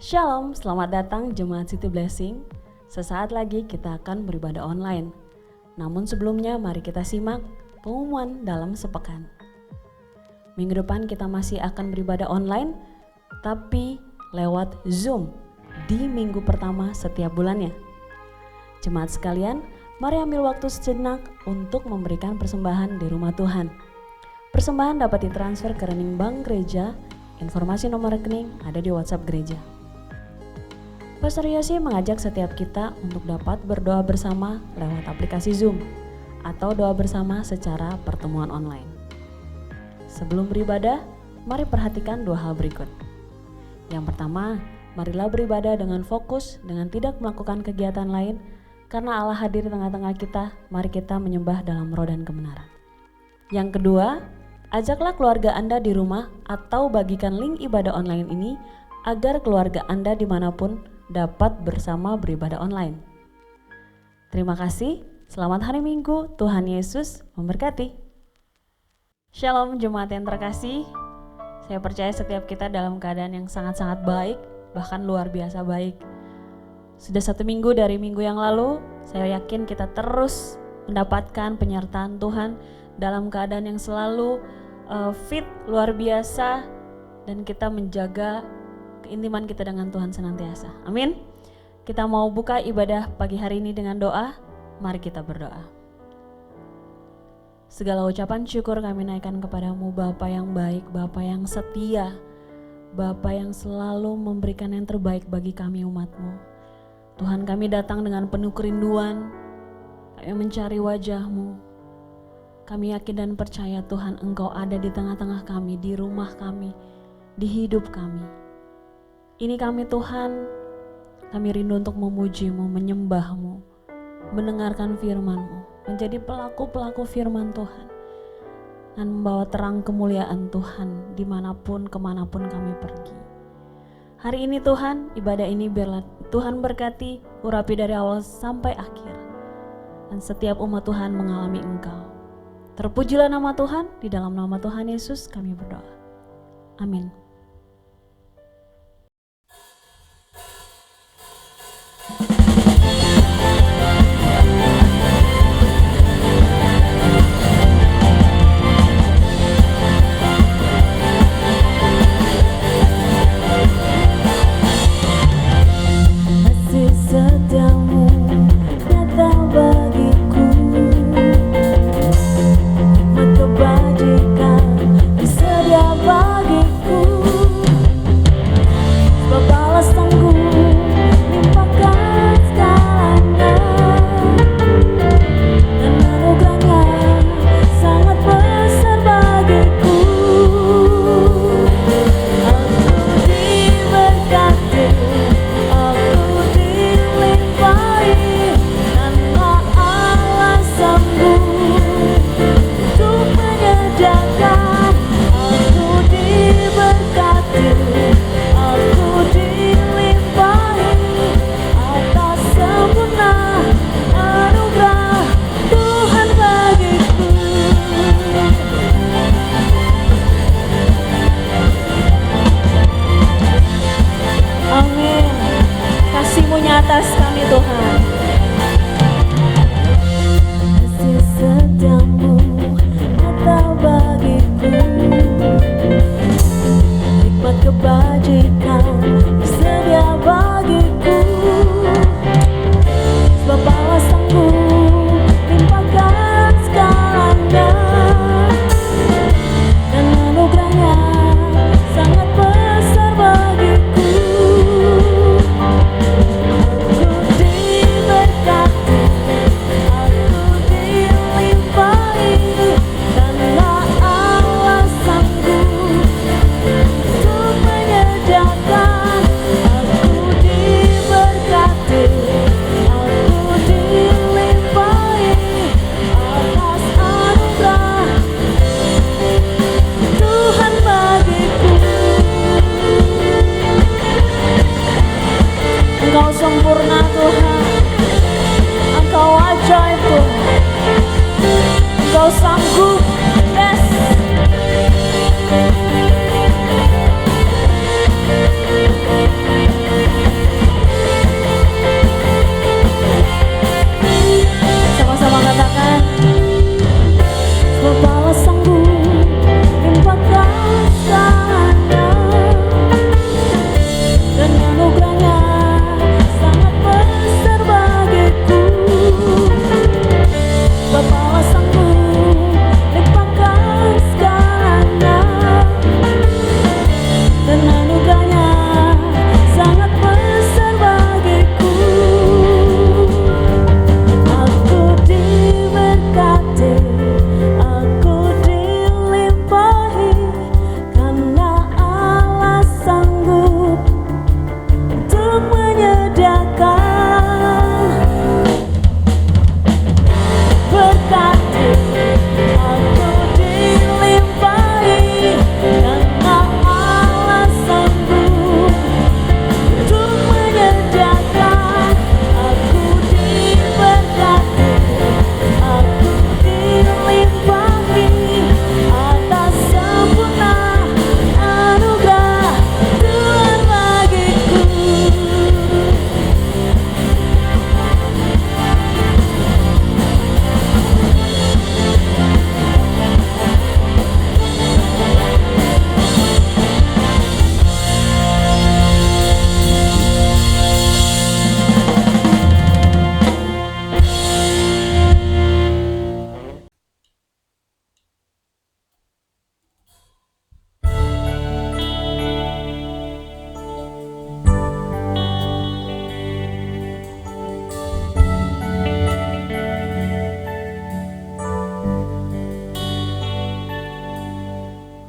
Shalom, selamat datang Jemaat City Blessing. Sesaat lagi kita akan beribadah online. Namun sebelumnya mari kita simak pengumuman dalam sepekan. Minggu depan kita masih akan beribadah online, tapi lewat Zoom di minggu pertama setiap bulannya. Jemaat sekalian, mari ambil waktu sejenak untuk memberikan persembahan di rumah Tuhan. Persembahan dapat ditransfer ke rekening bank gereja, informasi nomor rekening ada di WhatsApp gereja. Pastor Yosi mengajak setiap kita untuk dapat berdoa bersama lewat aplikasi Zoom atau doa bersama secara pertemuan online. Sebelum beribadah, mari perhatikan dua hal berikut. Yang pertama, marilah beribadah dengan fokus, dengan tidak melakukan kegiatan lain, karena Allah hadir di tengah-tengah kita, mari kita menyembah dalam roh dan kebenaran. Yang kedua, ajaklah keluarga Anda di rumah atau bagikan link ibadah online ini agar keluarga Anda dimanapun dapat bersama beribadah online. Terima kasih, selamat hari Minggu, Tuhan Yesus memberkati. Shalom jemaat yang terkasih, saya percaya setiap kita dalam keadaan yang sangat-sangat baik, bahkan luar biasa baik. Sudah 1 minggu dari minggu yang lalu, saya yakin kita terus mendapatkan penyertaan Tuhan dalam keadaan yang selalu fit, luar biasa, dan kita menjaga keintiman kita dengan Tuhan senantiasa. Amin. Kita mau buka ibadah pagi hari ini dengan doa. Mari kita berdoa. Segala ucapan syukur kami naikkan kepadamu, Bapa yang baik, Bapa yang setia, Bapa yang selalu memberikan yang terbaik bagi kami umat-Mu. Tuhan, kami datang dengan penuh kerinduan, kami mencari wajah-Mu. Kami yakin dan percaya Tuhan, Engkau ada di tengah-tengah kami, di rumah kami, di hidup kami. Ini kami Tuhan, kami rindu untuk memuji-Mu, menyembah-Mu, mendengarkan firman-Mu, menjadi pelaku-pelaku firman Tuhan, dan membawa terang kemuliaan Tuhan dimanapun, kemanapun kami pergi. Hari ini Tuhan, ibadah ini biarlah Tuhan berkati, urapi dari awal sampai akhir, dan setiap umat Tuhan mengalami Engkau. Terpujilah nama Tuhan, di dalam nama Tuhan Yesus kami berdoa. Amin. Kebajikan tersedia bagiku.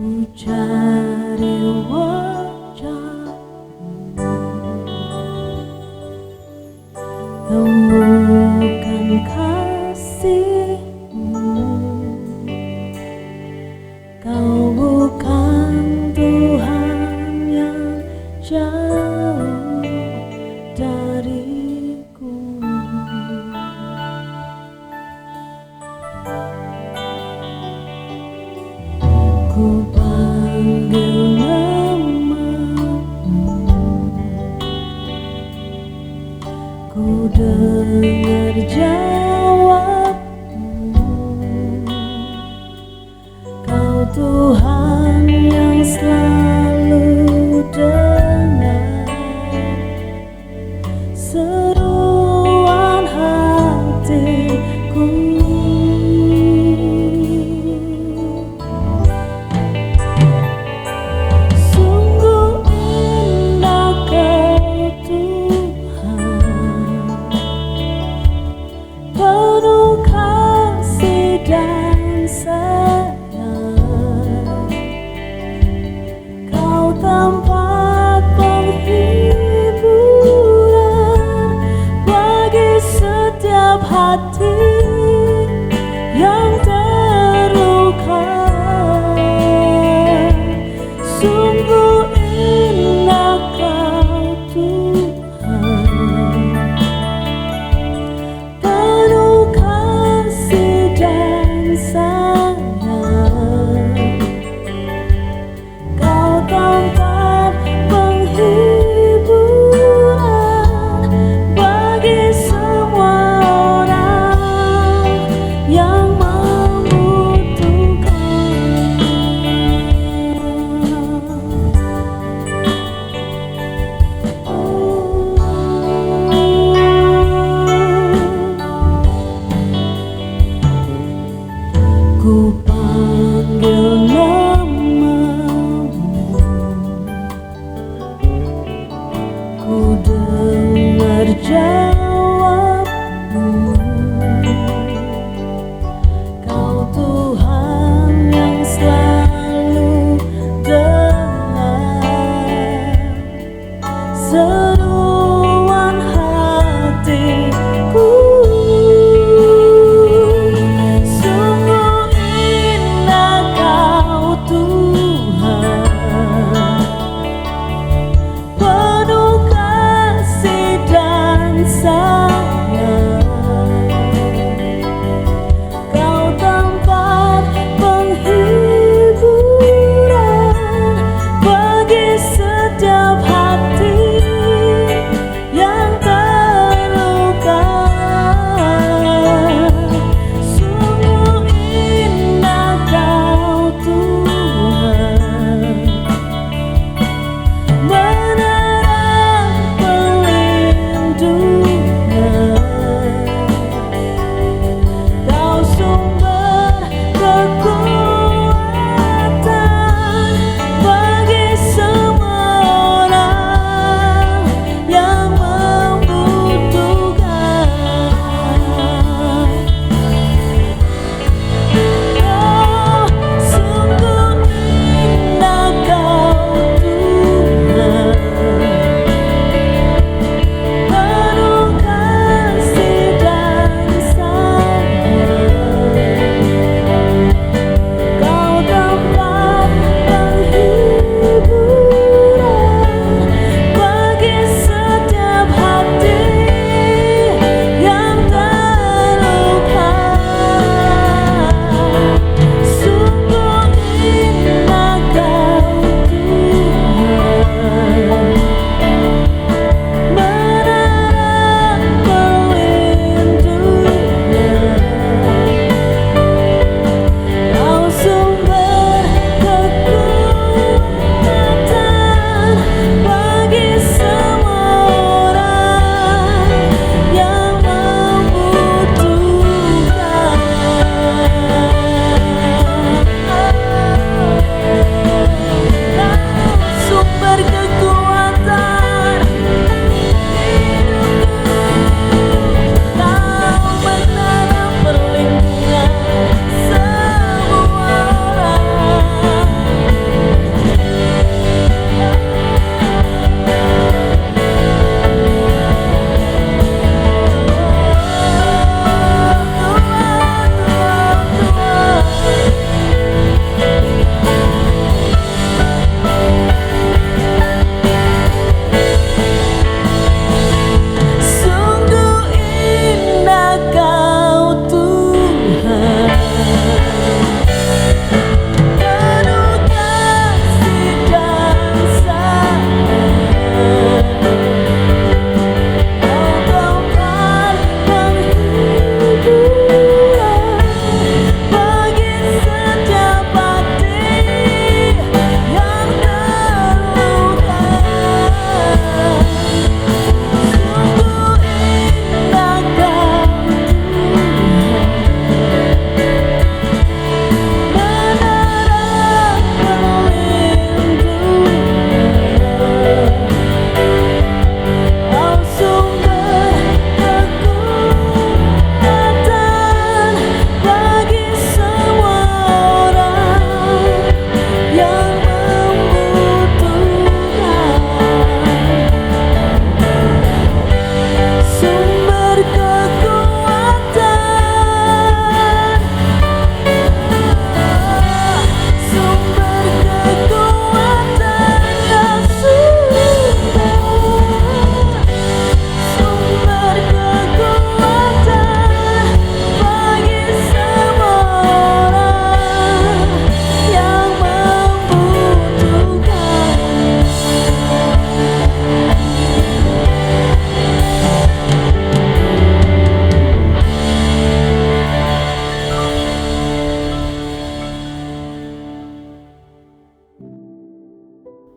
Ku cari wajahmu, temukan kasihmu. Kau bukan Tuhan yang jauh dariku. Ku panggil namamu, ku dengar jawabmu. Kau Tuhan yang selalu dengar seruan hatiku. Sungguh indah Kau Tuhan, penuh kasih dan sayang.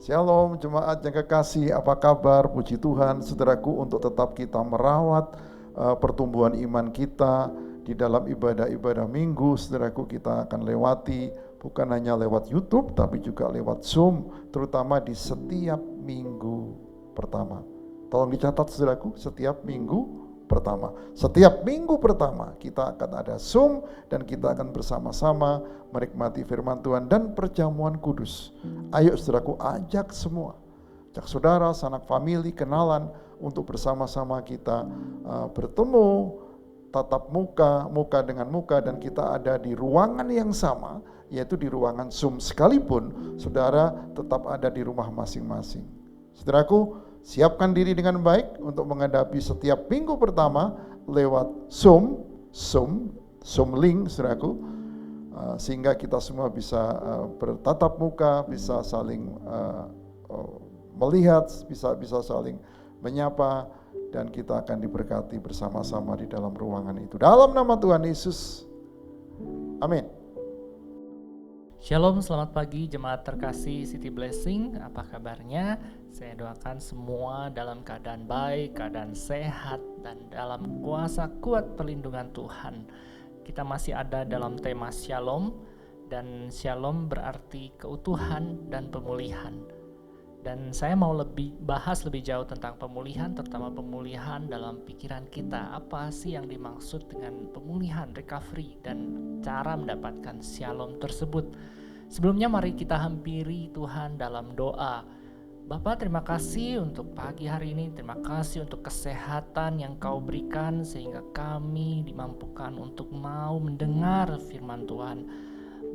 Shalom jemaat yang kekasih, apa kabar? Puji Tuhan saudaraku, untuk tetap kita merawat pertumbuhan iman kita di dalam ibadah-ibadah minggu. Saudaraku, kita akan lewati bukan hanya lewat YouTube tapi juga lewat Zoom, terutama di setiap minggu pertama. Tolong dicatat saudaraku, setiap minggu pertama. Setiap minggu pertama kita akan ada Zoom dan kita akan bersama-sama menikmati firman Tuhan dan perjamuan kudus. Ayo saudaraku, ajak semua, ajak saudara, sanak famili, kenalan untuk bersama-sama kita bertemu tatap muka dengan muka, dan kita ada di ruangan yang sama, yaitu di ruangan Zoom, sekalipun saudara tetap ada di rumah masing-masing. Saudaraku, siapkan diri dengan baik untuk menghadapi setiap minggu pertama lewat Zoom link, saudaraku, sehingga kita semua bisa bertatap muka, bisa saling melihat, bisa saling menyapa, dan kita akan diberkati bersama-sama di dalam ruangan itu. Dalam nama Tuhan Yesus, amin. Shalom, selamat pagi jemaat terkasih City Blessing, apa kabarnya? Saya doakan semua dalam keadaan baik, keadaan sehat, dan dalam kuasa kuat perlindungan Tuhan. Kita masih ada dalam tema Shalom, dan Shalom berarti keutuhan dan pemulihan. Dan saya mau bahas lebih jauh tentang pemulihan, terutama pemulihan dalam pikiran kita. Apa sih yang dimaksud dengan pemulihan, recovery, dan cara mendapatkan Shalom tersebut? Sebelumnya mari kita hampiri Tuhan dalam doa. Bapa, terima kasih untuk pagi hari ini, terima kasih untuk kesehatan yang Kau berikan sehingga kami dimampukan untuk mau mendengar firman Tuhan.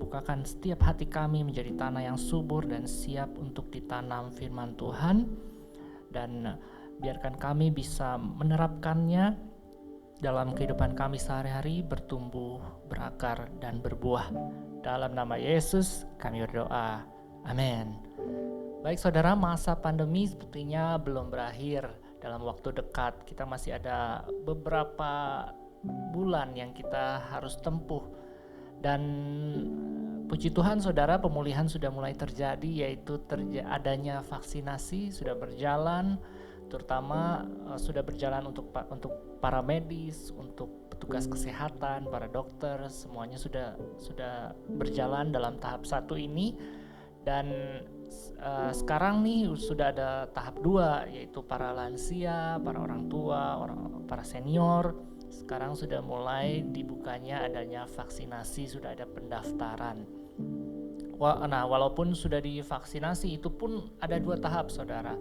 Bukakan setiap hati kami menjadi tanah yang subur dan siap untuk ditanam firman Tuhan, dan biarkan kami bisa menerapkannya dalam kehidupan kami sehari-hari, bertumbuh, berakar, dan berbuah. Dalam nama Yesus kami berdoa, amin. Baik saudara, masa pandemi sepertinya belum berakhir. Dalam waktu dekat kita masih ada beberapa bulan yang kita harus tempuh. Dan puji Tuhan saudara, pemulihan sudah mulai terjadi, yaitu adanya vaksinasi sudah berjalan, terutama sudah berjalan untuk para medis, untuk petugas kesehatan, para dokter, semuanya sudah berjalan dalam tahap 1 ini. Dan sekarang nih sudah ada tahap 2, yaitu para lansia, para orang tua, para senior. Sekarang sudah mulai dibukanya adanya vaksinasi, sudah ada pendaftaran. Nah, walaupun sudah divaksinasi, itu pun ada 2 tahap saudara.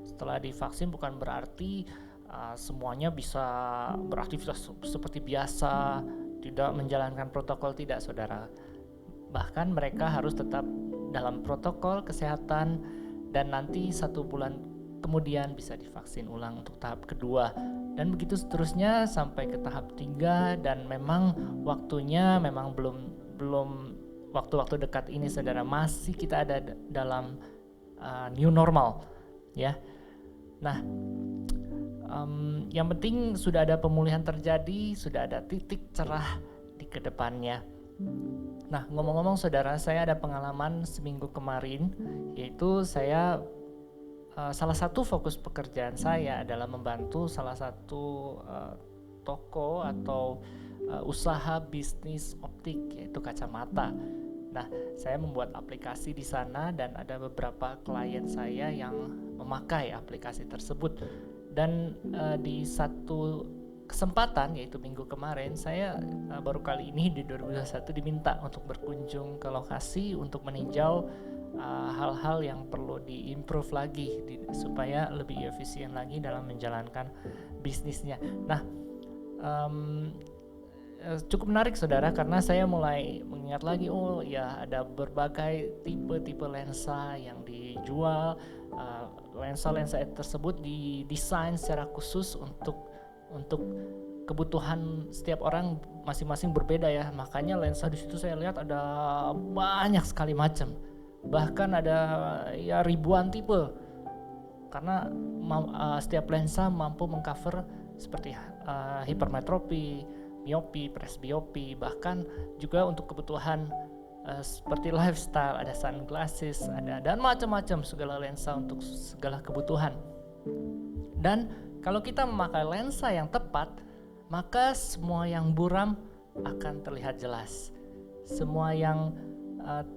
Setelah divaksin bukan berarti semuanya bisa beraktivitas seperti biasa, tidak menjalankan protokol, tidak saudara. Bahkan mereka harus tetap dalam protokol kesehatan, dan nanti 1 bulan kemudian bisa divaksin ulang untuk tahap kedua, dan begitu seterusnya sampai ke tahap 3. Dan memang waktunya memang belum waktu-waktu dekat ini saudara, masih kita ada dalam new normal ya. Nah, yang penting sudah ada pemulihan terjadi, sudah ada titik cerah di kedepannya. Nah, ngomong-ngomong saudara, saya ada pengalaman seminggu kemarin, yaitu saya salah satu fokus pekerjaan saya adalah membantu salah satu toko atau usaha bisnis optik, yaitu kacamata. Nah, saya membuat aplikasi di sana dan ada beberapa klien saya yang memakai aplikasi tersebut. Dan di satu kesempatan, yaitu minggu kemarin, saya baru kali ini di 2021 diminta untuk berkunjung ke lokasi untuk meninjau hal-hal yang perlu diimprove lagi supaya lebih efisien lagi dalam menjalankan bisnisnya. Nah, cukup menarik saudara, karena saya mulai mengingat lagi, oh ya, ada berbagai tipe lensa yang dijual. Lensa-lensa tersebut didesain secara khusus untuk kebutuhan setiap orang masing-masing berbeda ya. Makanya lensa di situ saya lihat ada banyak sekali macam, bahkan ada ya ribuan tipe, karena setiap lensa mampu mengcover seperti hipermetropi, miopi, presbiopi, bahkan juga untuk kebutuhan seperti lifestyle, ada sunglasses, ada dan macam-macam segala lensa untuk segala kebutuhan. Dan kalau kita memakai lensa yang tepat, maka semua yang buram akan terlihat jelas. Semua yang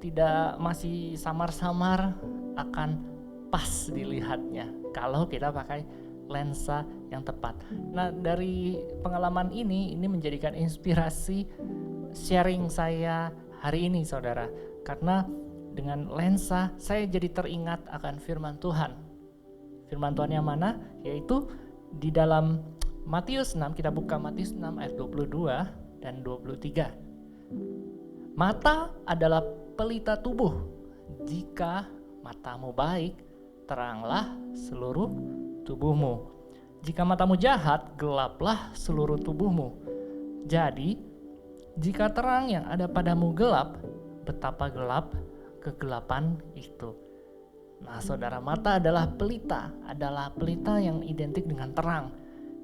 tidak masih samar-samar akan pas dilihatnya kalau kita pakai lensa yang tepat. Nah, dari pengalaman ini menjadikan inspirasi sharing saya hari ini, saudara. Karena dengan lensa saya jadi teringat akan firman Tuhan. Firman Tuhan yang mana? Yaitu di dalam Matius 6, kita buka Matius 6 ayat 22 dan 23. Mata adalah pelita tubuh. Jika matamu baik, teranglah seluruh tubuhmu. Jika matamu jahat, gelaplah seluruh tubuhmu. Jadi, jika terang yang ada padamu gelap, betapa gelap kegelapan itu. Nah, saudara, mata adalah pelita yang identik dengan terang.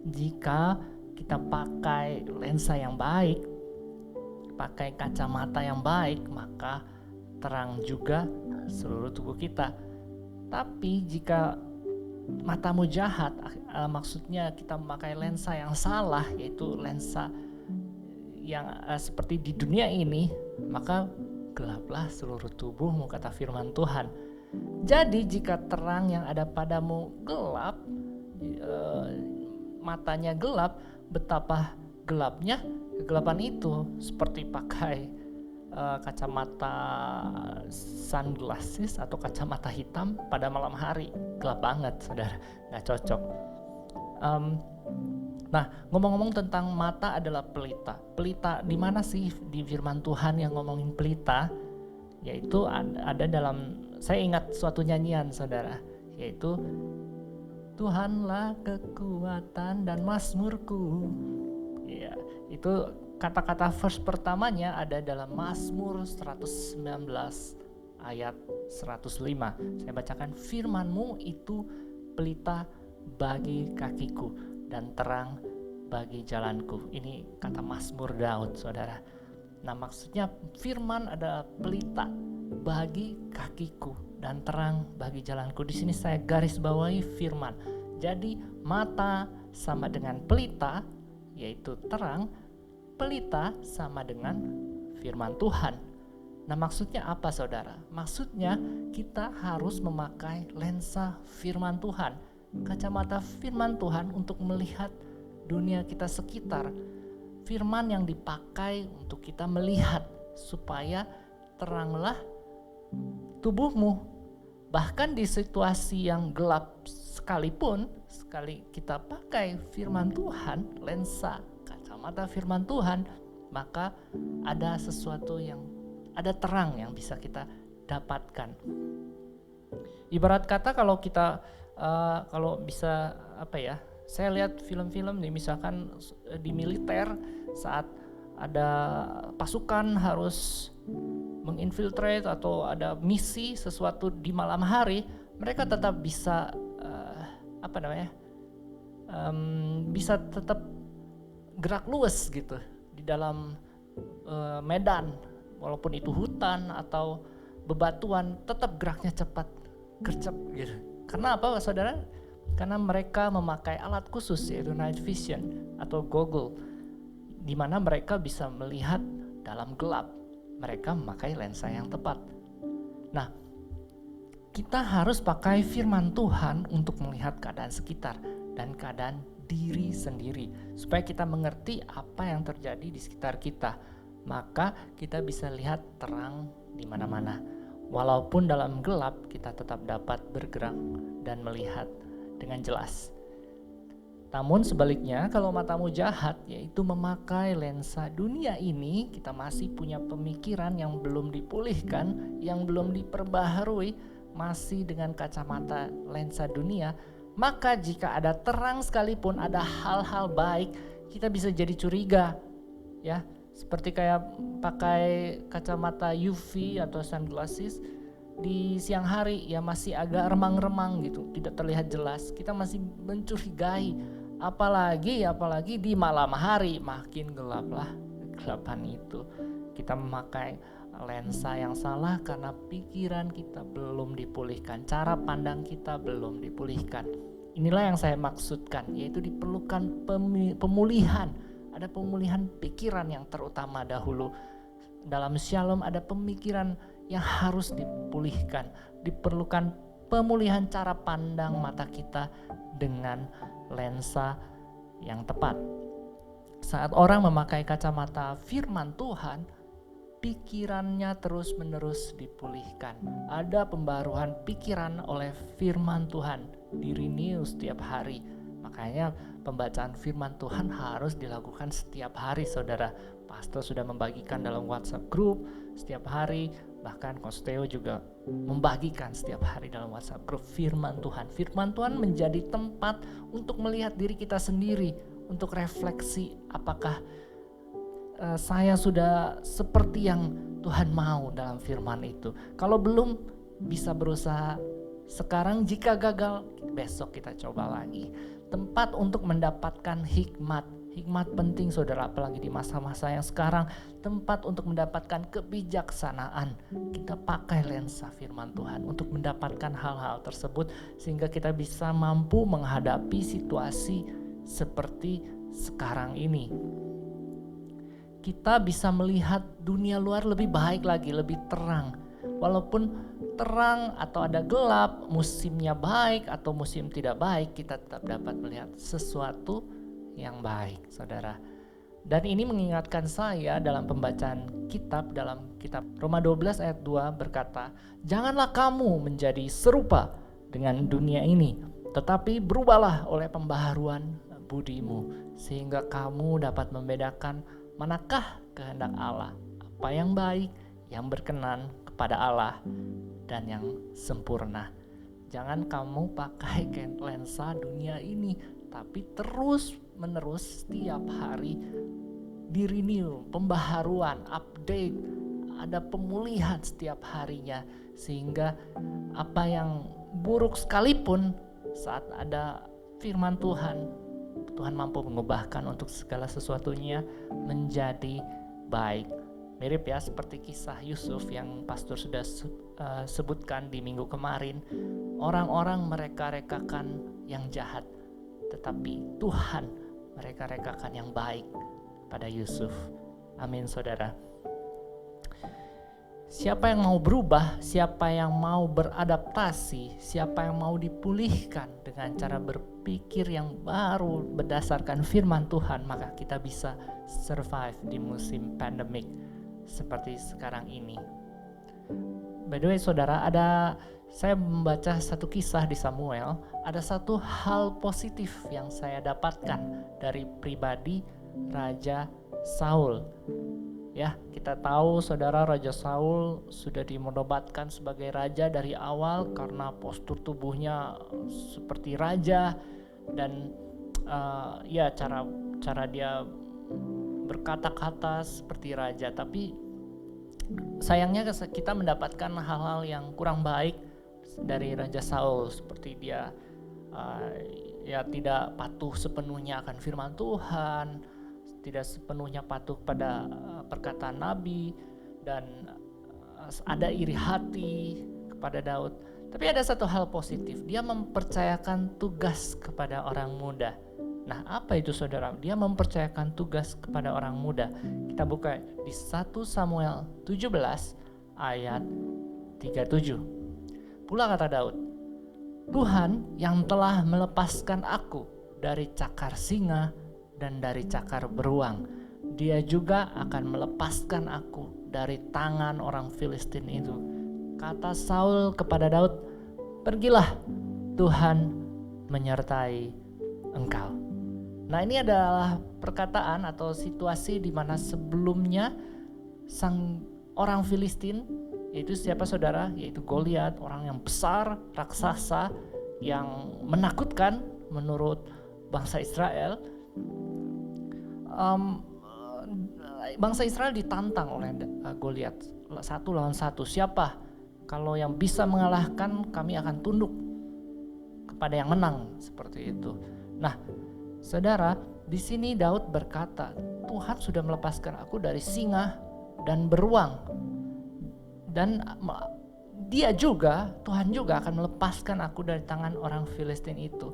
Jika kita pakai lensa yang baik, pakai kacamata yang baik, maka terang juga seluruh tubuh kita. Tapi jika matamu jahat, maksudnya kita memakai lensa yang salah, yaitu lensa yang seperti di dunia ini, maka gelaplah seluruh tubuhmu, kata firman Tuhan. Jadi jika terang yang ada padamu gelap, matanya gelap, betapa gelapnya kegelapan itu. Seperti pakai kacamata sunglasses atau kacamata hitam pada malam hari, gelap banget, saudara, nggak cocok. Nah, ngomong-ngomong tentang mata adalah pelita. Pelita di mana sih di firman Tuhan yang ngomongin pelita? Yaitu ada dalam, saya ingat suatu nyanyian, saudara, yaitu Tuhanlah kekuatan dan mazmurku. Ya, itu kata-kata verse pertamanya ada dalam Mazmur 119 ayat 105. Saya bacakan, firman-Mu itu pelita bagi kakiku dan terang bagi jalanku. Ini kata Mazmur Daud, saudara. Nah, maksudnya firman adalah pelita bagi kakiku dan terang bagi jalanku. Di sini saya garis bawahi firman. Jadi mata sama dengan pelita, yaitu terang. Pelita sama dengan firman Tuhan. Nah, maksudnya apa, saudara? Maksudnya kita harus memakai lensa firman Tuhan, kacamata firman Tuhan untuk melihat dunia kita sekitar. Firman yang dipakai untuk kita melihat supaya teranglah tubuhmu. Bahkan di situasi yang gelap sekalipun, sekali kita pakai firman Tuhan, lensa kacamata firman Tuhan, maka ada sesuatu yang, ada terang yang bisa kita dapatkan. Ibarat kata kalau kita kalau bisa saya lihat film-film nih, misalkan di militer saat ada pasukan harus menginfiltrate atau ada misi sesuatu di malam hari, mereka tetap bisa bisa tetap gerak luas gitu di dalam medan, walaupun itu hutan atau bebatuan, tetap geraknya cepat, gercep gitu. Karena apa, saudara? Karena mereka memakai alat khusus, yaitu night vision atau goggle, di mana mereka bisa melihat dalam gelap. Mereka memakai lensa yang tepat. Nah, kita harus pakai firman Tuhan untuk melihat keadaan sekitar dan keadaan diri sendiri, supaya kita mengerti apa yang terjadi di sekitar kita. Maka kita bisa lihat terang di mana-mana. Walaupun dalam gelap, kita tetap dapat bergerak dan melihat dengan jelas. Namun sebaliknya, kalau matamu jahat, yaitu memakai lensa dunia ini, kita masih punya pemikiran yang belum dipulihkan, yang belum diperbaharui, masih dengan kacamata lensa dunia, maka jika ada terang sekalipun, ada hal-hal baik, kita bisa jadi curiga, ya. Seperti kayak pakai kacamata UV atau sunglasses di siang hari, ya masih agak remang-remang gitu, tidak terlihat jelas. Kita masih mencurigai, apalagi di malam hari, makin gelaplah kegelapan itu. Kita memakai lensa yang salah karena pikiran kita belum dipulihkan, cara pandang kita belum dipulihkan. Inilah yang saya maksudkan, yaitu diperlukan pemulihan. Ada pemulihan pikiran yang terutama dahulu. Dalam Shalom ada pemikiran yang harus dipulihkan. Diperlukan pemulihan cara pandang mata kita dengan lensa yang tepat. Saat orang memakai kacamata firman Tuhan, pikirannya terus-menerus dipulihkan. Ada pembaruan pikiran oleh firman Tuhan, di-renew setiap hari. Makanya pembacaan firman Tuhan harus dilakukan setiap hari, saudara. Pastor sudah membagikan dalam WhatsApp group setiap hari, bahkan Kosteo juga membagikan setiap hari dalam WhatsApp group firman Tuhan. Firman Tuhan menjadi tempat untuk melihat diri kita sendiri, untuk refleksi apakah saya sudah seperti yang Tuhan mau dalam firman itu. Kalau belum, bisa berusaha sekarang, jika gagal besok kita coba lagi. Tempat untuk mendapatkan hikmat. Hikmat penting, saudara, apalagi di masa-masa yang sekarang. Tempat untuk mendapatkan kebijaksanaan. Kita pakai lensa firman Tuhan untuk mendapatkan hal-hal tersebut, sehingga kita bisa mampu menghadapi situasi seperti sekarang ini. Kita bisa melihat dunia luar lebih baik lagi, lebih terang. Walaupun terang atau ada gelap, musimnya baik atau musim tidak baik, kita tetap dapat melihat sesuatu yang baik, saudara. Dan ini mengingatkan saya dalam pembacaan kitab, dalam kitab Roma 12 ayat 2 berkata, "Janganlah kamu menjadi serupa dengan dunia ini, tetapi berubahlah oleh pembaharuan budimu, sehingga kamu dapat membedakan manakah kehendak Allah, apa yang baik, yang berkenan kepada Allah, dan yang sempurna." Jangan kamu pakai lensa dunia ini, tapi terus menerus setiap hari di-renew, pembaharuan, update, ada pemulihan setiap harinya, sehingga apa yang buruk sekalipun saat ada firman Tuhan, Tuhan mampu mengubahkan untuk segala sesuatunya menjadi baik. Mirip ya seperti kisah Yusuf yang pastor sudah sebutkan di minggu kemarin. Orang-orang mereka-rekakan yang jahat, tetapi Tuhan mereka-rekakan yang baik pada Yusuf. Amin, saudara. Siapa yang mau berubah, siapa yang mau beradaptasi, siapa yang mau dipulihkan dengan cara berpikir yang baru berdasarkan firman Tuhan, maka kita bisa survive di musim pandemik seperti sekarang ini. By the way, saudara, saya membaca satu kisah di Samuel, ada satu hal positif yang saya dapatkan dari pribadi Raja Saul. Ya, kita tahu saudara, Raja Saul sudah dinobatkan sebagai raja dari awal karena postur tubuhnya seperti raja dan ya cara dia berkata-kata seperti raja. Tapi sayangnya kita mendapatkan hal-hal yang kurang baik dari Raja Saul, seperti dia ya tidak patuh sepenuhnya akan firman Tuhan, tidak sepenuhnya patuh pada perkataan Nabi, dan ada iri hati kepada Daud. Tapi ada satu hal positif, dia mempercayakan tugas kepada orang muda. Nah, apa itu saudara? Dia mempercayakan tugas kepada orang muda. Kita buka di 1 Samuel 17 ayat 37. Pula kata Daud, "Tuhan yang telah melepaskan aku dari cakar singa dan dari cakar beruang, Dia juga akan melepaskan aku dari tangan orang Filistin itu." Kata Saul kepada Daud, "Pergilah, Tuhan menyertai engkau." Nah, ini adalah perkataan atau situasi di mana sebelumnya sang orang Filistin, yaitu siapa saudara? Yaitu Goliat, orang yang besar, raksasa, yang menakutkan menurut bangsa Israel. Bangsa Israel ditantang oleh Goliat, 1 lawan 1. Siapa? Kalau yang bisa mengalahkan, kami akan tunduk kepada yang menang, seperti itu. Nah, saudara, di sini Daud berkata, Tuhan sudah melepaskan aku dari singa dan beruang. Dan Tuhan juga akan melepaskan aku dari tangan orang Filistin itu.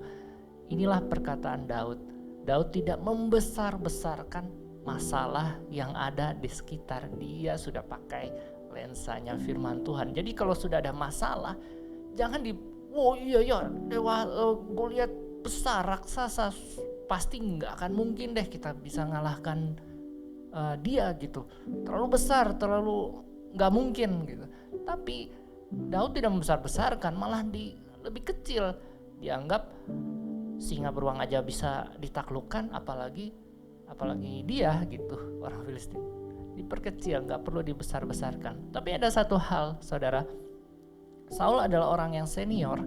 Inilah perkataan Daud. Daud tidak membesar-besarkan masalah yang ada di sekitar dia, sudah pakai lensanya firman Tuhan. Jadi kalau sudah ada masalah, jangan Goliat besar, raksasa, pasti nggak akan mungkin deh kita bisa ngalahkan dia gitu. Terlalu besar, terlalu nggak mungkin gitu. Tapi Daud tidak membesar-besarkan, malah lebih kecil. Dianggap singa beruang aja bisa ditaklukkan, apalagi dia gitu, orang Filistin. Diperkecil, nggak perlu dibesar-besarkan. Tapi ada satu hal, saudara. Saul adalah orang yang senior,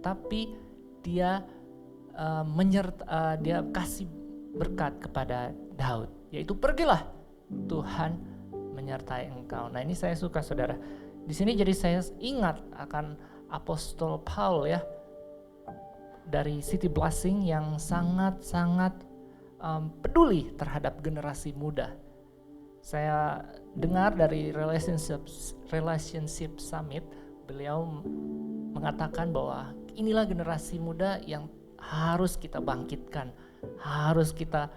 tapi dia dia kasih berkat kepada Daud, yaitu pergilah, Tuhan menyertai engkau. Nah ini saya suka, saudara. Di sini jadi saya ingat akan Apostol Paul ya, dari City Blessing yang sangat-sangat peduli terhadap generasi muda. Saya dengar dari Relationship Summit, beliau mengatakan bahwa inilah generasi muda yang harus kita bangkitkan, harus kita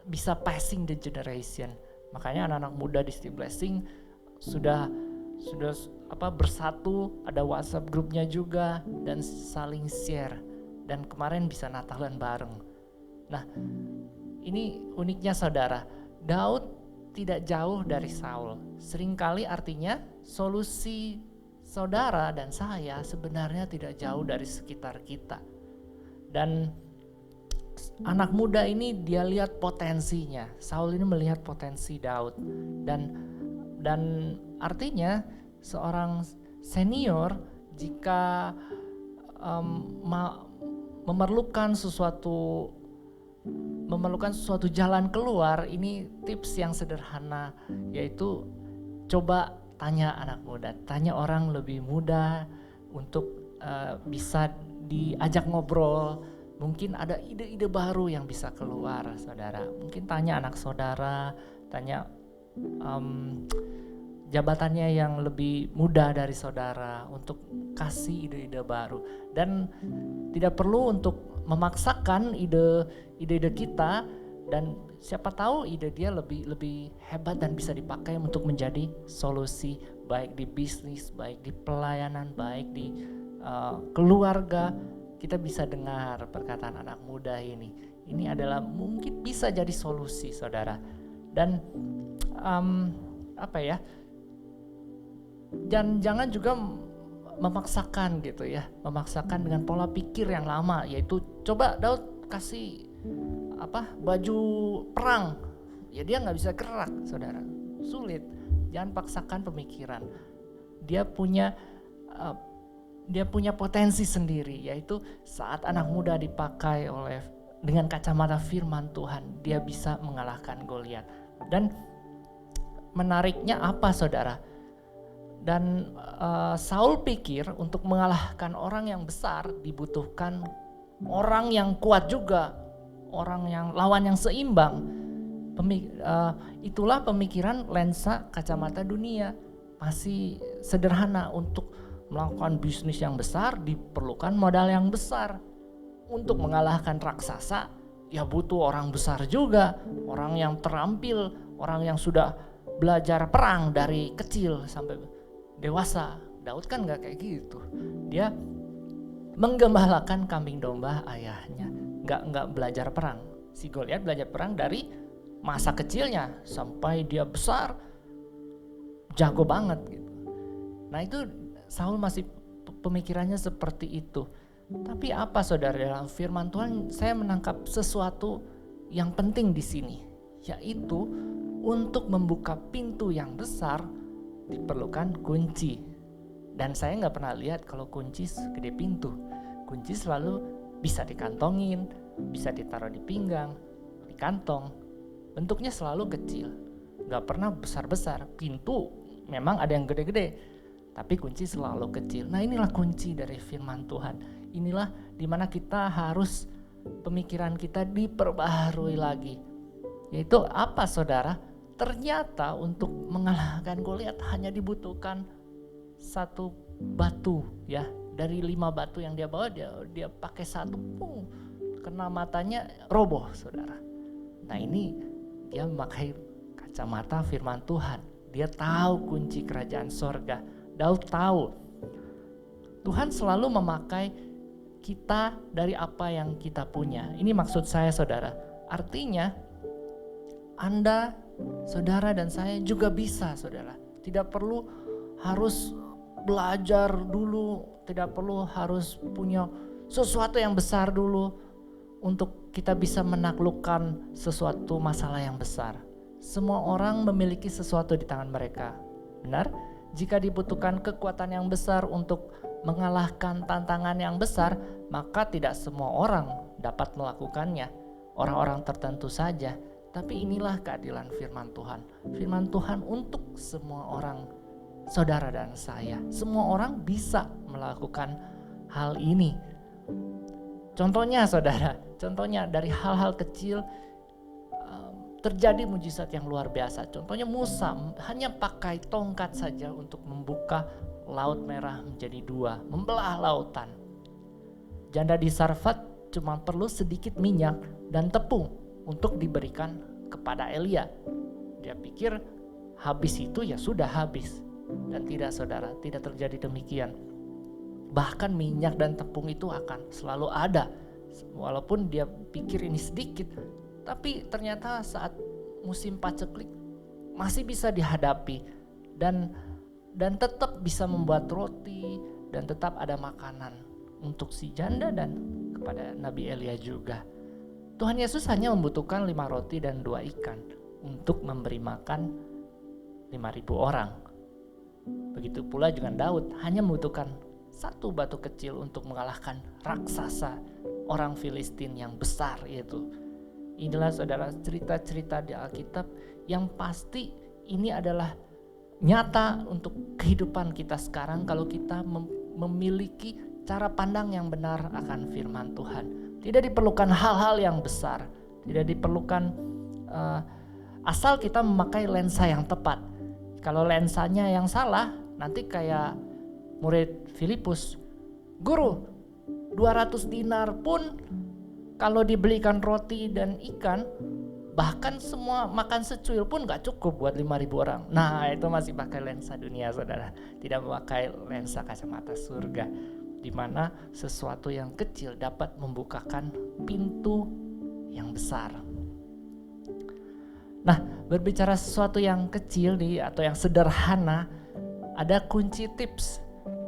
bisa passing the generation. Makanya anak-anak muda di City Blessing sudah bersatu, ada WhatsApp grupnya juga, dan saling share, dan kemarin bisa Natalan bareng. Nah ini uniknya, saudara, Daud tidak jauh dari Saul. Seringkali artinya solusi saudara dan saya sebenarnya tidak jauh dari sekitar kita. Dan anak muda ini dia lihat potensinya. Saul ini melihat potensi Daud, dan artinya seorang senior jika memerlukan sesuatu jalan keluar, ini tips yang sederhana, yaitu coba tanya anak muda, tanya orang lebih muda untuk bisa diajak ngobrol. Mungkin ada ide-ide baru yang bisa keluar, saudara. Mungkin tanya anak saudara, tanya jabatannya yang lebih muda dari saudara untuk kasih ide-ide baru. Dan tidak perlu untuk memaksakan ide-ide kita, dan siapa tahu ide dia lebih hebat dan bisa dipakai untuk menjadi solusi, baik di bisnis, baik di pelayanan, baik di keluarga. Kita bisa dengar perkataan anak muda ini. Ini adalah mungkin bisa jadi solusi, saudara. Dan dan jangan juga memaksakan gitu ya, memaksakan dengan pola pikir yang lama, yaitu coba Daud kasih baju perang, ya dia nggak bisa gerak, saudara, sulit. Jangan paksakan pemikiran. Dia punya potensi sendiri, yaitu saat anak muda dipakai dengan kacamata firman Tuhan, dia bisa mengalahkan Goliat. Dan menariknya apa, saudara? Dan Saul pikir untuk mengalahkan orang yang besar dibutuhkan orang yang kuat juga, lawan yang seimbang. Itulah pemikiran lensa kacamata dunia. Masih sederhana. Untuk melakukan bisnis yang besar diperlukan modal yang besar. Untuk mengalahkan raksasa ya butuh orang besar juga, orang yang terampil, orang yang sudah belajar perang dari kecil sampai dewasa. Daud kan gak kayak gitu. Dia menggembalakan kambing domba ayahnya, gak belajar perang. Si Goliat belajar perang dari masa kecilnya sampai dia besar, jago banget gitu. Nah itu Saul masih pemikirannya seperti itu. Tapi apa, saudara, dalam firman Tuhan saya menangkap sesuatu yang penting di sini, yaitu untuk membuka pintu yang besar diperlukan kunci. Dan saya nggak pernah lihat kalau kunci segede pintu. Kunci selalu bisa dikantongin, bisa ditaruh di pinggang, di kantong. Bentuknya selalu kecil, nggak pernah besar-besar. Pintu memang ada yang gede-gede, tapi kunci selalu kecil. Nah inilah kunci dari firman Tuhan. Inilah dimana kita harus pemikiran kita diperbaharui lagi. Yaitu apa, saudara? Ternyata untuk mengalahkan Goliat hanya dibutuhkan satu batu ya. Dari 5 batu yang dia bawa, dia pakai satu, kena matanya roboh, saudara. Nah ini dia memakai kacamata firman Tuhan. Dia tahu kunci kerajaan sorga. Daud tahu Tuhan selalu memakai kita dari apa yang kita punya. Ini maksud saya, saudara. Artinya Anda, saudara dan saya juga bisa, saudara. Tidak perlu harus belajar dulu, tidak perlu harus punya sesuatu yang besar dulu untuk kita bisa menaklukkan sesuatu masalah yang besar. Semua orang memiliki sesuatu di tangan mereka. Benar? Jika dibutuhkan kekuatan yang besar untuk mengalahkan tantangan yang besar, maka tidak semua orang dapat melakukannya. Orang-orang tertentu saja. Tapi inilah keadilan firman Tuhan. Firman Tuhan untuk semua orang, saudara dan saya. Semua orang bisa melakukan hal ini. Contohnya, saudara, dari hal-hal kecil terjadi mujizat yang luar biasa. Contohnya Musa hanya pakai tongkat saja untuk membuka Laut Merah menjadi 2, membelah lautan. Janda di Sarfat cuma perlu sedikit minyak dan tepung untuk diberikan kepada Elia. Dia pikir habis itu ya sudah habis. Dan tidak, saudara, tidak terjadi demikian. Bahkan minyak dan tepung itu akan selalu ada. Walaupun dia pikir ini sedikit, tapi ternyata saat musim paceklik masih bisa dihadapi dan tetap bisa membuat roti dan tetap ada makanan untuk si janda dan kepada Nabi Elia juga. Tuhan Yesus hanya membutuhkan 5 roti dan 2 ikan untuk memberi makan 5.000 orang. Begitu pula dengan Daud hanya membutuhkan 1 batu kecil untuk mengalahkan raksasa orang Filistin yang besar itu. Inilah, saudara, cerita-cerita di Alkitab yang pasti ini adalah nyata untuk kehidupan kita sekarang kalau kita memiliki cara pandang yang benar akan firman Tuhan. Tidak diperlukan hal-hal yang besar, tidak diperlukan asal kita memakai lensa yang tepat. Kalau lensanya yang salah, nanti kayak murid Filipus, "Guru, 200 dinar pun kalau dibelikan roti dan ikan, bahkan semua makan secuil pun gak cukup buat 5.000 orang." Nah, itu masih pakai lensa dunia, saudara. Tidak memakai lensa kacamata surga, di mana sesuatu yang kecil dapat membukakan pintu yang besar. Nah, berbicara sesuatu yang kecil atau yang sederhana, ada kunci tips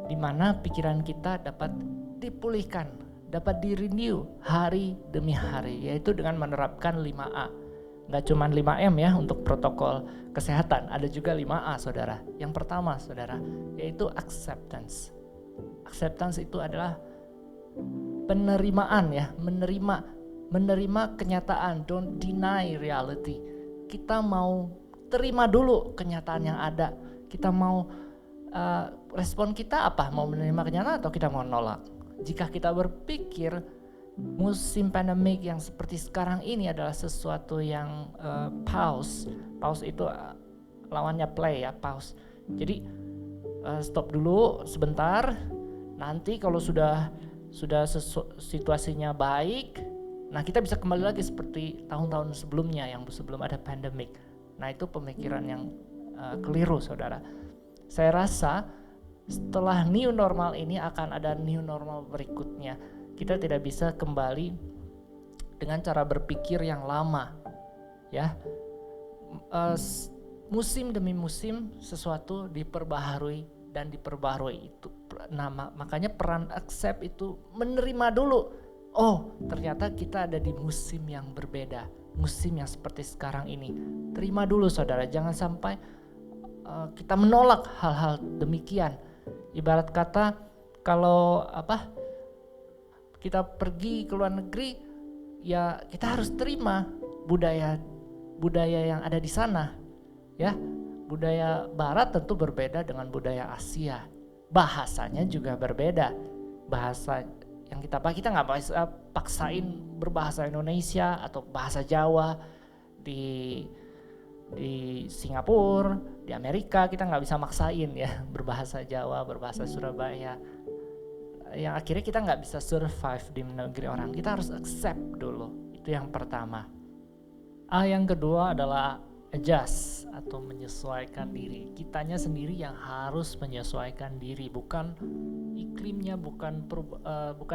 di mana pikiran kita dapat dipulihkan, dapat di-renew hari demi hari, yaitu dengan menerapkan 5A. Nggak cuma 5M ya untuk protokol kesehatan, ada juga 5A, saudara. Yang pertama, saudara, yaitu acceptance. Acceptance itu adalah penerimaan ya, menerima kenyataan, don't deny reality. Kita mau terima dulu kenyataan yang ada. Kita mau respon kita apa? Mau menerima kenyataan atau kita mau nolak? Jika kita berpikir musim pandemik yang seperti sekarang ini adalah sesuatu yang pause itu lawannya play ya, pause. Jadi stop dulu sebentar. Nanti kalau sudah situasinya baik, nah kita bisa kembali lagi seperti tahun-tahun sebelumnya yang sebelum ada pandemik. Nah itu pemikiran yang keliru, saudara. Saya rasa setelah new normal ini akan ada new normal berikutnya. Kita tidak bisa kembali dengan cara berpikir yang lama, ya. Musim demi musim sesuatu diperbaharui dan diperbaharui itu. Nah, makanya peran accept itu menerima dulu. Oh, ternyata kita ada di musim yang berbeda, musim yang seperti sekarang ini. Terima dulu, saudara. Jangan sampai kita menolak hal-hal demikian. Ibarat kata kalau kita pergi ke luar negeri, ya kita harus terima budaya yang ada di sana, ya. Budaya Barat tentu berbeda dengan budaya Asia. Bahasanya juga berbeda. Bahasa yang kita pakai, kita nggak bisa paksain berbahasa Indonesia atau bahasa Jawa di di Singapura, di Amerika kita nggak bisa maksain ya berbahasa Jawa, berbahasa Surabaya. Yang akhirnya kita nggak bisa survive di negeri orang. Kita harus accept dulu. Itu yang pertama. Yang kedua adalah adjust atau menyesuaikan diri. Kitanya sendiri yang harus menyesuaikan diri, bukan iklimnya, bukan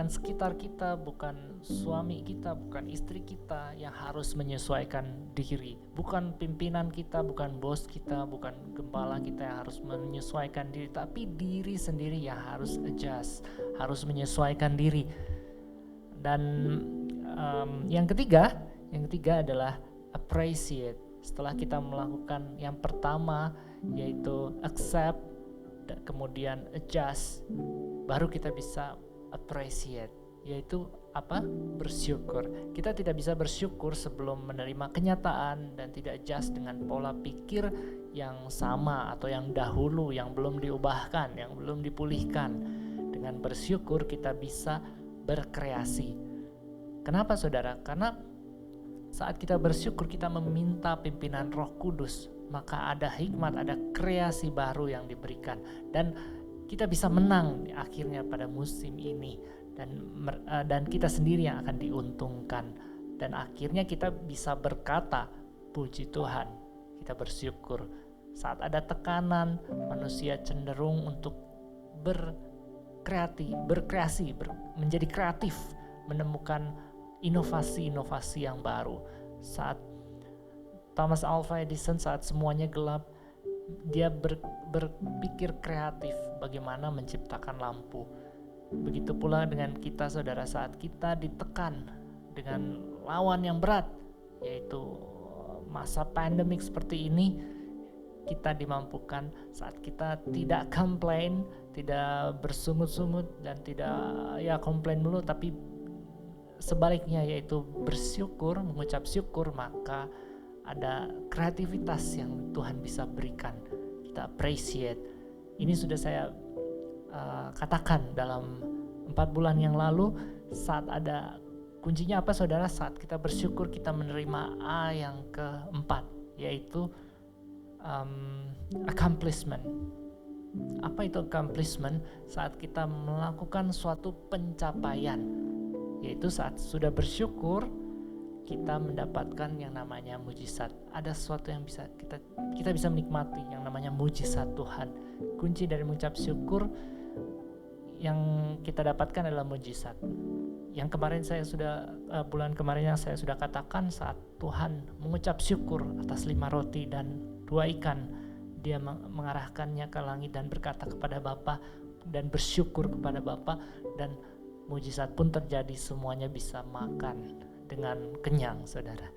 sekitar kita, bukan suami kita, bukan istri kita yang harus menyesuaikan diri, bukan pimpinan kita, bukan bos kita, bukan gembala kita yang harus menyesuaikan diri, tapi diri sendiri yang harus adjust, harus menyesuaikan diri. Dan yang ketiga adalah appreciate. Setelah kita melakukan yang pertama yaitu accept, kemudian adjust, baru kita bisa appreciate, yaitu apa? Bersyukur. Kita tidak bisa bersyukur sebelum menerima kenyataan dan tidak adjust dengan pola pikir yang sama atau yang dahulu, yang belum diubahkan, yang belum dipulihkan. Dengan bersyukur kita bisa berkreasi. Kenapa saudara? Karena saat kita bersyukur kita meminta pimpinan Roh Kudus, maka ada hikmat, ada kreasi baru yang diberikan, dan kita bisa menang akhirnya pada musim ini, dan kita sendiri yang akan diuntungkan, dan akhirnya kita bisa berkata puji Tuhan, kita bersyukur. Saat ada tekanan, manusia cenderung untuk berkreasi, menjadi kreatif, menemukan inovasi-inovasi yang baru. Saat Thomas Alva Edison, saat semuanya gelap, dia berpikir kreatif bagaimana menciptakan lampu. Begitu pula dengan kita saudara, saat kita ditekan dengan lawan yang berat, yaitu masa pandemik seperti ini, kita dimampukan saat kita tidak komplain, tidak bersungut-sungut, dan tidak komplain dulu, tapi sebaliknya yaitu bersyukur, mengucap syukur, maka ada kreativitas yang Tuhan bisa berikan. Kita appreciate. Ini sudah saya katakan dalam 4 bulan yang lalu, saat ada kuncinya apa saudara? Saat kita bersyukur kita menerima A yang keempat, yaitu accomplishment. Apa itu accomplishment? Saat kita melakukan suatu pencapaian, yaitu saat sudah bersyukur kita mendapatkan yang namanya mujizat. Ada sesuatu yang bisa kita bisa menikmati yang namanya mujizat Tuhan. Kunci dari mengucap syukur yang kita dapatkan adalah mujizat. Yang kemarin bulan kemarin yang saya sudah katakan, saat Tuhan mengucap syukur atas 5 roti dan 2 ikan, dia mengarahkannya ke langit dan berkata kepada Bapa dan bersyukur kepada Bapa, dan mujizat pun terjadi, semuanya bisa makan dengan kenyang saudara.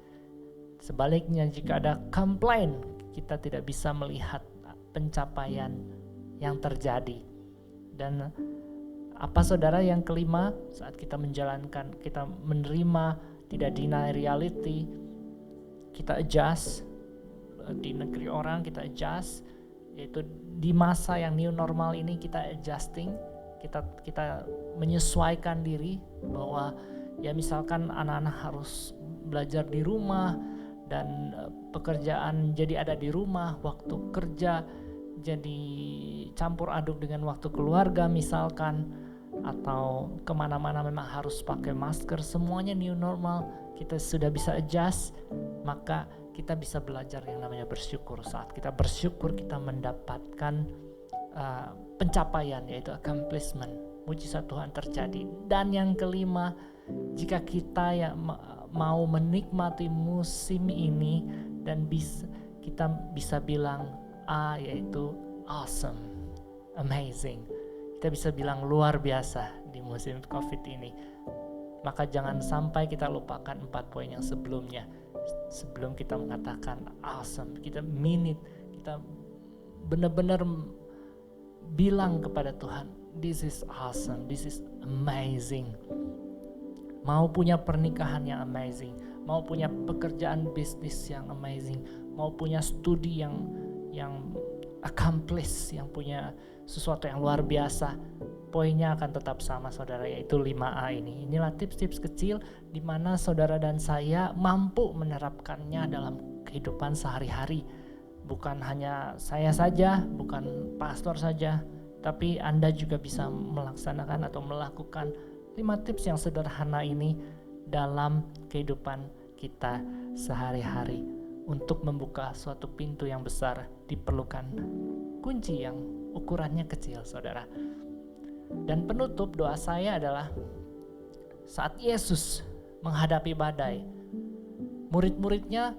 Sebaliknya jika ada komplain, kita tidak bisa melihat pencapaian yang terjadi. Dan apa saudara yang kelima, saat kita menjalankan, kita menerima, tidak deny reality, kita adjust. Di negeri orang kita adjust, yaitu di masa yang new normal ini kita adjusting, kita menyesuaikan diri bahwa ya misalkan anak-anak harus belajar di rumah dan pekerjaan jadi ada di rumah, waktu kerja jadi campur aduk dengan waktu keluarga misalkan, atau kemana-mana memang harus pakai masker, semuanya new normal, kita sudah bisa adjust, maka kita bisa belajar yang namanya bersyukur. Saat kita bersyukur kita mendapatkan pencapaian, yaitu accomplishment, mujizat Tuhan terjadi. Dan yang kelima, jika kita yang mau menikmati musim ini dan kita bisa bilang yaitu awesome, amazing. Kita bisa bilang luar biasa di musim COVID ini. Maka jangan sampai kita lupakan 4 poin yang sebelumnya. Sebelum kita mengatakan awesome, kita mean it, kita benar-benar bilang kepada Tuhan, this is awesome, this is amazing. Mau punya pernikahan yang amazing, mau punya pekerjaan bisnis yang amazing, mau punya studi yang accomplish, yang punya sesuatu yang luar biasa, poinnya akan tetap sama saudara, yaitu 5A ini. Inilah tips-tips kecil di mana saudara dan saya mampu menerapkannya dalam kehidupan sehari-hari. Bukan hanya saya saja, bukan pastor saja, tapi Anda juga bisa melaksanakan atau melakukan 5 tips yang sederhana ini dalam kehidupan kita sehari-hari. Untuk membuka suatu pintu yang besar diperlukan kunci yang ukurannya kecil, saudara. Dan penutup doa saya adalah saat Yesus menghadapi badai, murid-muridnya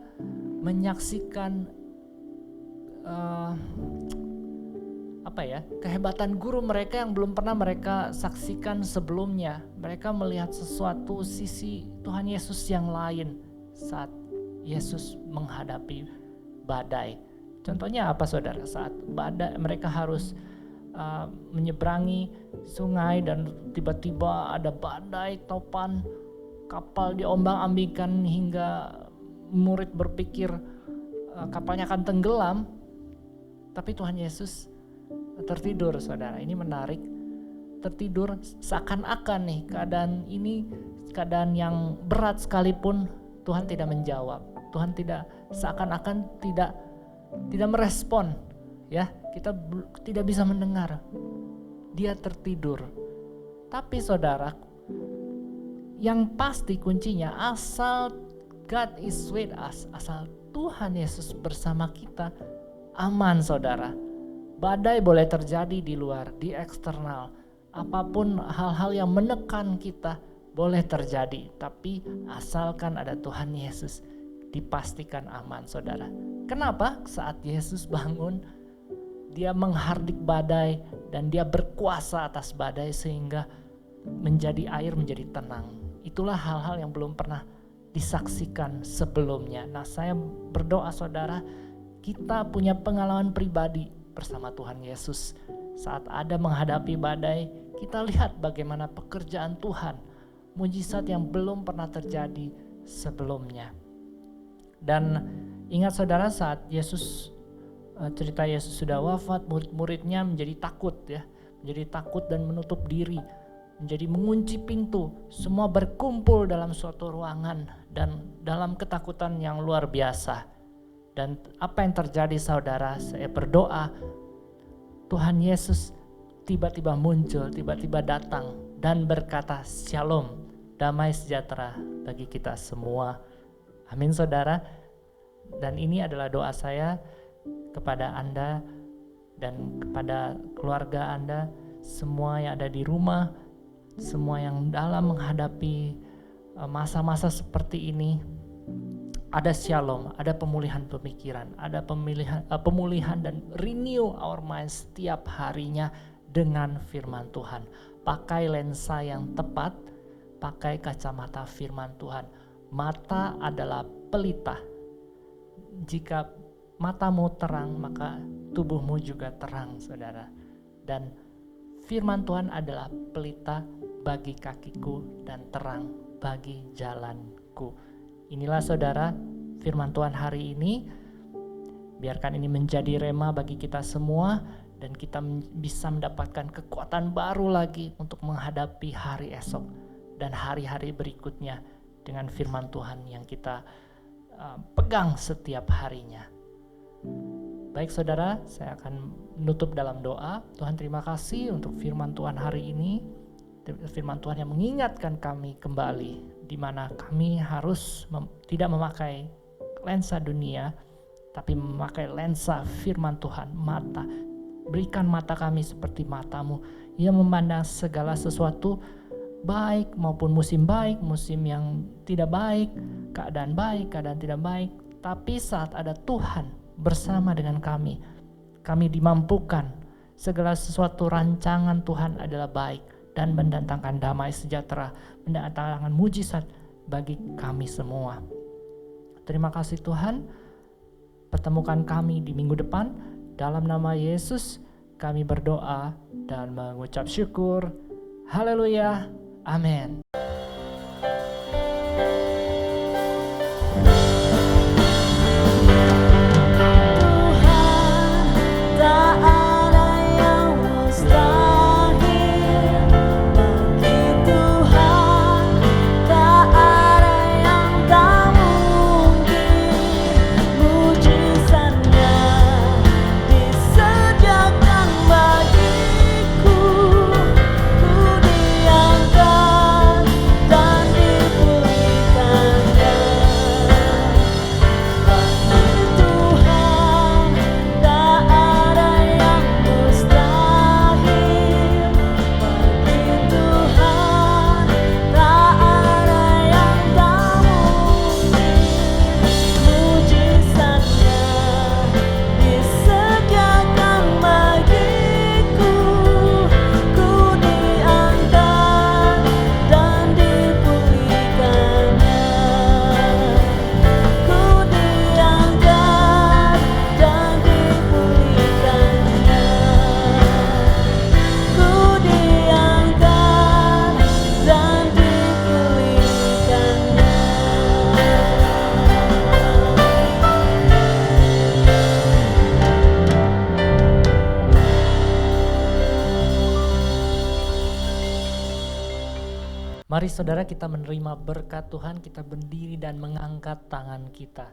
menyaksikan kehebatan guru mereka yang belum pernah mereka saksikan sebelumnya. Mereka melihat sesuatu sisi Tuhan Yesus yang lain saat Yesus menghadapi badai. Contohnya apa, saudara? Saat badai mereka harus menyeberangi sungai dan tiba-tiba ada badai topan, kapal diombang-ambingkan hingga murid berpikir kapalnya akan tenggelam. Tapi Tuhan Yesus tertidur, saudara. Ini menarik. Tertidur seakan-akan nih keadaan yang berat sekalipun Tuhan tidak menjawab. Tuhan seakan-akan tidak merespon, ya. Kita tidak bisa mendengar. Dia tertidur. Tapi saudara, yang pasti kuncinya asal God is with us, asal Tuhan Yesus bersama kita, aman, saudara. Badai boleh terjadi di luar, di eksternal. Apapun hal-hal yang menekan kita boleh terjadi, tapi asalkan ada Tuhan Yesus, dipastikan aman, saudara. Kenapa? Saat Yesus bangun, dia menghardik badai dan dia berkuasa atas badai sehingga air menjadi tenang. Itulah hal-hal yang belum pernah disaksikan sebelumnya. Nah, saya berdoa, saudara, kita punya pengalaman pribadi bersama Tuhan Yesus. Saat ada menghadapi badai, kita lihat bagaimana pekerjaan Tuhan, mujizat yang belum pernah terjadi sebelumnya. Dan ingat, saudara, saat cerita Yesus sudah wafat, murid-muridnya menjadi takut, ya, menjadi takut dan menutup diri, menjadi mengunci pintu, semua berkumpul dalam suatu ruangan dan dalam ketakutan yang luar biasa. Dan apa yang terjadi, saudara? Saya berdoa Tuhan Yesus tiba-tiba muncul, tiba-tiba datang dan berkata, "Shalom, damai sejahtera bagi kita semua." Amin, saudara. Dan ini adalah doa saya kepada Anda dan kepada keluarga Anda, semua yang ada di rumah, semua yang dalam menghadapi masa-masa seperti ini. Ada shalom, ada pemulihan pemikiran, ada pemulihan dan renew our mind setiap harinya dengan firman Tuhan. Pakai lensa yang tepat, pakai kacamata firman Tuhan. Mata adalah pelita. Jika matamu terang, maka tubuhmu juga terang, saudara. Dan firman Tuhan adalah pelita bagi kakiku dan terang bagi jalanku. Inilah, saudara, firman Tuhan hari ini. Biarkan ini menjadi rema bagi kita semua dan kita bisa mendapatkan kekuatan baru lagi untuk menghadapi hari esok dan hari-hari berikutnya dengan firman Tuhan yang kita pegang setiap harinya. Baik, saudara, saya akan menutup dalam doa. Tuhan, terima kasih untuk firman Tuhan hari ini. Firman Tuhan yang mengingatkan kami kembali di mana kami harus tidak memakai lensa dunia, tapi memakai lensa firman Tuhan. Berikan mata kami seperti matamu yang memandang segala sesuatu, baik maupun musim baik, musim yang tidak baik, keadaan tidak baik. Tapi saat ada Tuhan bersama dengan kami dimampukan. Segala sesuatu rancangan Tuhan adalah baik dan mendatangkan damai sejahtera, mendatangkan mujizat bagi kami semua. Terima kasih Tuhan, pertemukan kami di minggu depan. Dalam nama Yesus kami berdoa dan mengucap syukur. Haleluya, amin. Mari saudara kita menerima berkat Tuhan, kita berdiri dan mengangkat tangan kita.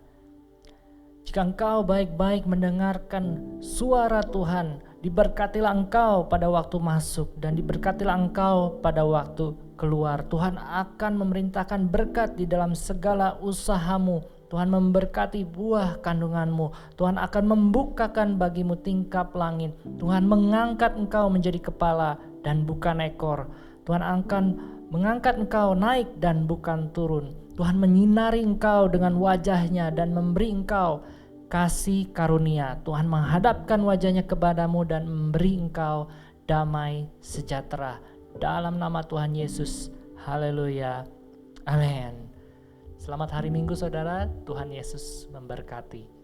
Jika engkau baik-baik mendengarkan suara Tuhan, diberkatilah engkau pada waktu masuk dan diberkatilah engkau pada waktu keluar. Tuhan akan memerintahkan berkat di dalam segala usahamu. Tuhan memberkati buah kandunganmu. Tuhan akan membukakan bagimu tingkap langit. Tuhan mengangkat engkau menjadi kepala dan bukan ekor. Tuhan akan mengangkat engkau naik dan bukan turun. Tuhan menyinari engkau dengan wajahnya dan memberi engkau kasih karunia. Tuhan menghadapkan wajahnya kepadamu dan memberi engkau damai sejahtera. Dalam nama Tuhan Yesus. Haleluya. Amin. Selamat hari Minggu saudara. Tuhan Yesus memberkati.